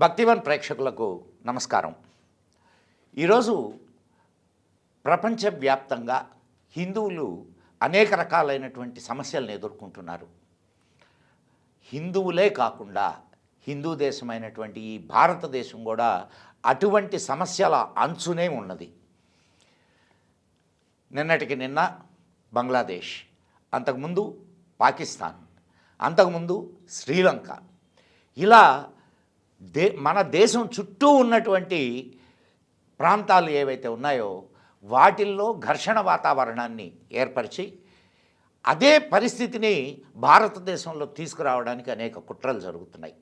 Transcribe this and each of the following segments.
భక్తివన్ ప్రేక్షకులకు నమస్కారం. ఈరోజు ప్రపంచవ్యాప్తంగా హిందువులు అనేక రకాలైనటువంటి సమస్యలను ఎదుర్కొంటున్నారు. హిందువులే కాకుండా హిందూ దేశమైనటువంటి ఈ భారతదేశం కూడా అటువంటి సమస్యల అంచునే ఉన్నది. నిన్నటికి నిన్న బంగ్లాదేశ్, అంతకుముందు పాకిస్తాన్, అంతకుముందు శ్రీలంక, ఇలా మన దేశం చుట్టూ ఉన్నటువంటి ప్రాంతాలు ఏవైతే ఉన్నాయో వాటిల్లో ఘర్షణ వాతావరణాన్ని ఏర్పరిచి అదే పరిస్థితిని భారతదేశంలో తీసుకురావడానికి అనేక కుట్రలు జరుగుతున్నాయి.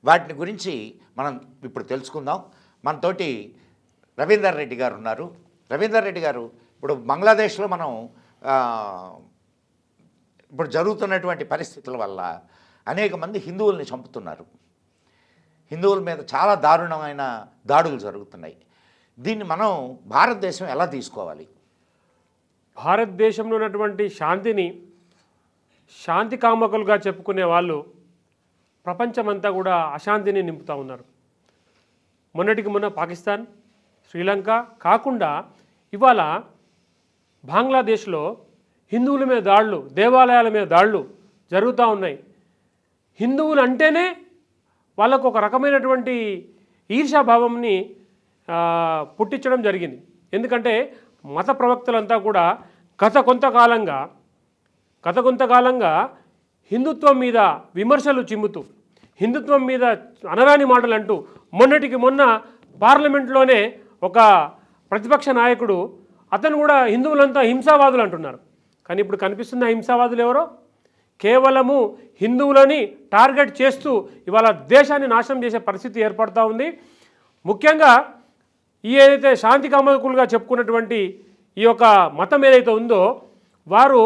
వాటిని గురించి మనం ఇప్పుడు తెలుసుకుందాం. మనతోటి రవీందర్ రెడ్డి గారు ఉన్నారు. రవీందర్ రెడ్డి గారు, ఇప్పుడు బంగ్లాదేశ్లో మనం ఇప్పుడు జరుగుతున్నటువంటి పరిస్థితుల వల్ల అనేక మంది హిందువుల్ని చంపుతున్నారు. హిందువుల మీద చాలా దారుణమైన దాడులు జరుగుతున్నాయి. దీన్ని మనం భారతదేశం ఎలా తీసుకోవాలి? భారతదేశంలో ఉన్నటువంటి శాంతిని శాంతి కామకులుగా చెప్పుకునే వాళ్ళు ప్రపంచమంతా కూడా అశాంతిని నింపుతూ ఉన్నారు. మొన్నటికి మొన్న పాకిస్తాన్, శ్రీలంక కాకుండా ఇవాళ బంగ్లాదేశ్లో హిందువుల మీద దాడులు, దేవాలయాల మీద దాడులు జరుగుతూ ఉన్నాయి. హిందువులు అంటేనే వాళ్ళకు ఒక రకమైనటువంటి ఈర్ష్యాభావంని పుట్టించడం జరిగింది. ఎందుకంటే మత ప్రవక్తలంతా కూడా గత కొంతకాలంగా హిందుత్వం మీద విమర్శలు చిమ్ముతూ, హిందుత్వం మీద అనరాని మాటలు అంటూ, మొన్నటికి మొన్న పార్లమెంట్లోనే ఒక ప్రతిపక్ష నాయకుడు అతను కూడా హిందువులంతా హింసావాదులు అంటున్నారు. కానీ ఇప్పుడు కనిపిస్తున్న హింసావాదులు ఎవరో? కేవలము హిందువులని టార్గెట్ చేస్తూ ఇవాళ దేశాన్ని నాశనం చేసే పరిస్థితి ఏర్పడుతూ ఉంది. ముఖ్యంగా ఈ ఏదైతే శాంతి కామకులుగా చెప్పుకున్నటువంటి ఈ యొక్క మతం ఏదైతే ఉందో వారు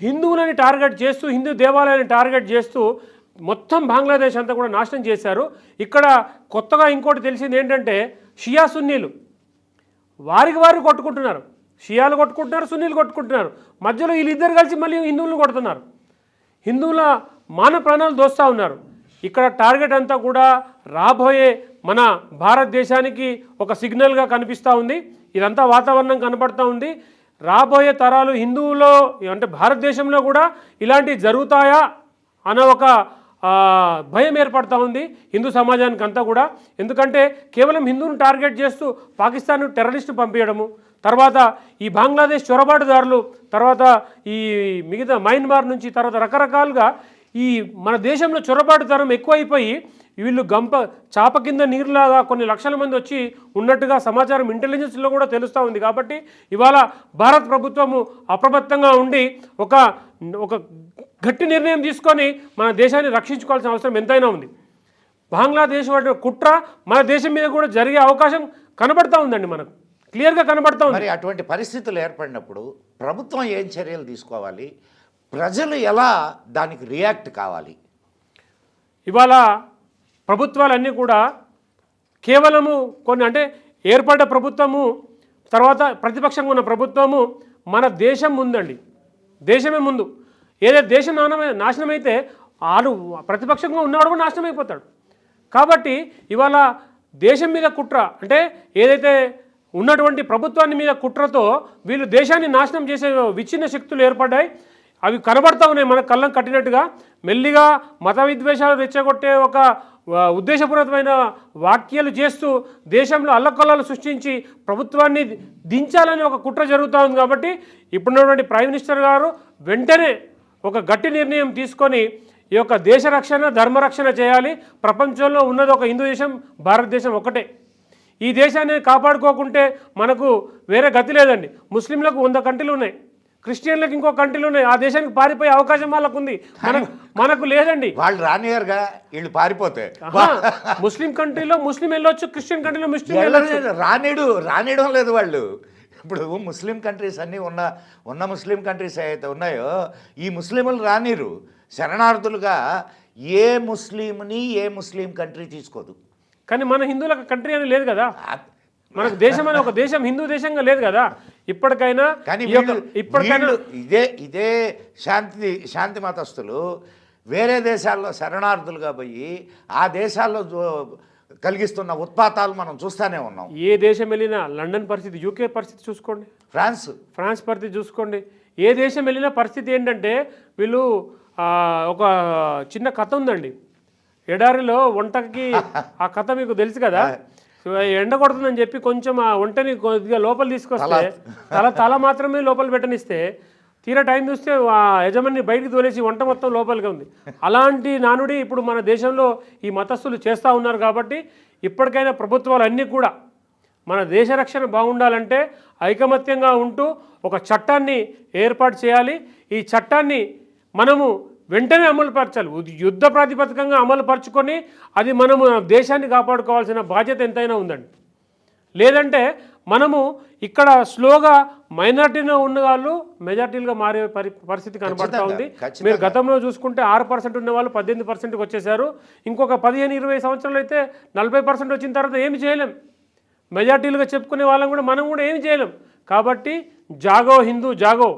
హిందువులని టార్గెట్ చేస్తూ, హిందూ దేవాలయాన్ని టార్గెట్ చేస్తూ మొత్తం బంగ్లాదేశ్ అంతా కూడా నాశనం చేశారు. ఇక్కడ కొత్తగా ఇంకోటి తెలిసింది ఏంటంటే షియా సున్నీలు వారికి వారు కొట్టుకుంటున్నారు. షియాలు కొట్టుకుంటున్నారు, సున్నీలు కొట్టుకుంటున్నారు. మధ్యలో వీళ్ళిద్దరు కలిసి మళ్ళీ హిందువులను కొడుతున్నారు. హిందువుల మాన ప్రాణాలు దోస్తూ ఉన్నారు. ఇక్కడ టార్గెట్ అంతా కూడా రాబోయే మన భారతదేశానికి ఒక సిగ్నల్గా కనిపిస్తూ ఉంది. ఇదంతా వాతావరణం కనపడుతూ ఉంది. రాబోయే తరాలు హిందువులో అంటే భారతదేశంలో కూడా ఇలాంటివి జరుగుతాయా అన్న ఒక భయం ఏర్పడుతూ ఉంది హిందూ సమాజానికి అంతా కూడా. ఎందుకంటే కేవలం హిందువును టార్గెట్ చేస్తూ పాకిస్తాన్ టెర్రరిస్టు పంపించడము, తర్వాత ఈ బంగ్లాదేశ్ చొరబాటుదారులు, తర్వాత ఈ మిగతా మయన్మార్ నుంచి, తర్వాత రకరకాలుగా ఈ మన దేశంలో చొరబాటుతనం ఎక్కువైపోయి వీళ్ళు చాప కింద నీరులాగా కొన్ని లక్షల మంది వచ్చి ఉన్నట్టుగా సమాచారం ఇంటెలిజెన్స్లో కూడా తెలుస్తూ ఉంది. కాబట్టి ఇవాళ భారత ప్రభుత్వము అప్రమత్తంగా ఉండి ఒక గట్టి నిర్ణయం తీసుకొని మన దేశాన్ని రక్షించుకోవాల్సిన అవసరం ఎంతైనా ఉంది. బంగ్లాదేశ్ వాటి కుట్ర మన దేశం మీద కూడా జరిగే అవకాశం కనబడతా ఉందండి, మనకు క్లియర్గా కనబడతా ఉంది. మరి అటువంటి పరిస్థితులు ఏర్పడినప్పుడు ప్రభుత్వం ఏం చర్యలు తీసుకోవాలి? ప్రజలు ఎలా దానికి రియాక్ట్ కావాలి? ఇవాళ ప్రభుత్వాలన్నీ కూడా కేవలము కొన్ని అంటే ఏర్పడ్డ ప్రభుత్వము, తర్వాత ప్రతిపక్షంగా ఉన్న ప్రభుత్వము మన దేశం ముందండి, దేశమే ముందు. ఏదైతే దేశం నాశనం అయితే ఆడు ప్రతిపక్షంగా ఉన్నాడు కూడా నాశనం అయిపోతాడు. కాబట్టి ఇవాళ దేశం మీద కుట్ర అంటే ఏదైతే ఉన్నటువంటి ప్రభుత్వాన్ని మీద కుట్రతో వీళ్ళు దేశాన్ని నాశనం చేసే విచ్ఛిన్న శక్తులు ఏర్పడ్డాయి. అవి కనబడతా ఉన్నాయి మన కళ్ళం కట్టినట్టుగా. మెల్లిగా మత విద్వేషాలు రెచ్చగొట్టే ఒక ఉద్దేశపూర్వకమైన వ్యాఖ్యలు చేస్తూ దేశంలో అల్లకల్లాలు సృష్టించి ప్రభుత్వాన్ని దించాలని ఒక కుట్ర జరుగుతూ ఉంది. కాబట్టి ఇప్పుడున్నటువంటి ప్రైమ్ మినిస్టర్ గారు వెంటనే ఒక గట్టి నిర్ణయం తీసుకొని ఈ యొక్క దేశ రక్షణ, ధర్మరక్షణ చేయాలి. ప్రపంచంలో ఉన్నది ఒక హిందూ దేశం, భారతదేశం ఒకటే. ఈ దేశాన్ని కాపాడుకోకుంటే మనకు వేరే గతి లేదండి. ముస్లింలకు 100 కంట్రీలు ఉన్నాయి, క్రిస్టియన్లకు ఇంకో కంట్రీలు ఉన్నాయి. ఆ దేశానికి పారిపోయే అవకాశం వాళ్ళకు ఉంది, మనకు లేదండి. వాళ్ళు రానియరుగా వీళ్ళు పారిపోతే ముస్లిం కంట్రీలో ముస్లిం వెళ్ళొచ్చు, క్రిస్టియన్ కంట్రీలో ముస్లిం రానియడం లేదు వాళ్ళు. ఇప్పుడు ముస్లిం కంట్రీస్ అన్నీ ఉన్న ముస్లిం కంట్రీస్ ఏవైతే ఉన్నాయో ఈ ముస్లింలు రానిరు. శరణార్థులుగా ఏ ముస్లిం కంట్రీ తీసుకోదు. కానీ మన హిందువులకు కంట్రీ అని లేదు కదా, మనకు దేశం అని ఒక దేశం హిందూ దేశంగా లేదు కదా. ఇప్పటికైనా కానీ ఇదే శాంతి మతస్థులు వేరే దేశాల్లో శరణార్థులుగా పోయి ఆ దేశాల్లో కలిగిస్తున్న ఉత్పాతాలు మనం చూస్తూనే ఉన్నాం. ఏ దేశం వెళ్ళినా లండన్ పరిస్థితి, యూకే పరిస్థితి చూసుకోండి, ఫ్రాన్స్ పరిస్థితి చూసుకోండి. ఏ దేశం వెళ్ళినా పరిస్థితి ఏంటంటే వీళ్ళు ఒక చిన్న కథ ఉందండి ఎడారిలో వంటకి. ఆ కథ మీకు తెలుసు కదా. ఎండ కొడుతుందని చెప్పి కొంచెం ఆ వంటని కొద్దిగా లోపల తీసుకొస్తే తల మాత్రమే లోపల పెట్టనిస్తే తీరా టైం చూస్తే ఆ యజమాని బయటికి తోలేసి వంట మొత్తం లోపలిగా ఉంది. అలాంటి నానుడి ఇప్పుడు మన దేశంలో ఈ మతస్థులు చేస్తూ ఉన్నారు. కాబట్టి ఇప్పటికైనా ప్రభుత్వాలు అన్నీ కూడా మన దేశ రక్షణ బాగుండాలంటే ఐకమత్యంగా ఉంటూ ఒక చట్టాన్ని ఏర్పాటు చేయాలి. ఈ చట్టాన్ని మనము వెంటనే అమలుపరచాలి. యుద్ధ ప్రాతిపదికంగా అమలుపరుచుకొని అది మనము దేశాన్ని కాపాడుకోవాల్సిన బాధ్యత ఎంతైనా ఉందండి. లేదంటే మనము ఇక్కడ స్లోగా మైనార్టీలో ఉన్న వాళ్ళు మెజార్టీలుగా మారే పరిస్థితి కనబడుతూ ఉంది. మీరు గతంలో చూసుకుంటే 6% ఉన్న వాళ్ళు 18%కి వచ్చేసారు. ఇంకొక 15-20 సంవత్సరాలు అయితే 40% వచ్చిన తర్వాత ఏమి చేయలేం. మెజార్టీలుగా చెప్పుకునే వాళ్ళం కూడా మనం కూడా ఏమి చేయలేం. కాబట్టి జాగో హిందూ జాగో,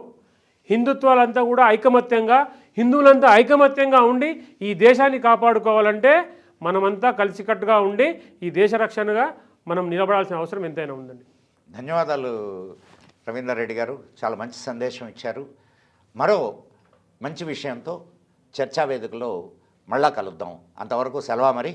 హిందుత్వాలంతా కూడా ఐకమత్యంగా, హిందువులంతా ఐకమత్యంగా ఉండి ఈ దేశాన్ని కాపాడుకోవాలంటే మనమంతా కలిసికట్టుగా ఉండి ఈ దేశ రక్షణగా మనం నిలబడాల్సిన అవసరం ఎంతైనా ఉందండి. ధన్యవాదాలు రవీందర్ రెడ్డి గారు, చాలా మంచి సందేశం ఇచ్చారు. మరో మంచి విషయంతో చర్చా వేదికలో మళ్ళా కలుద్దాం. అంతవరకు సెలవు మరి.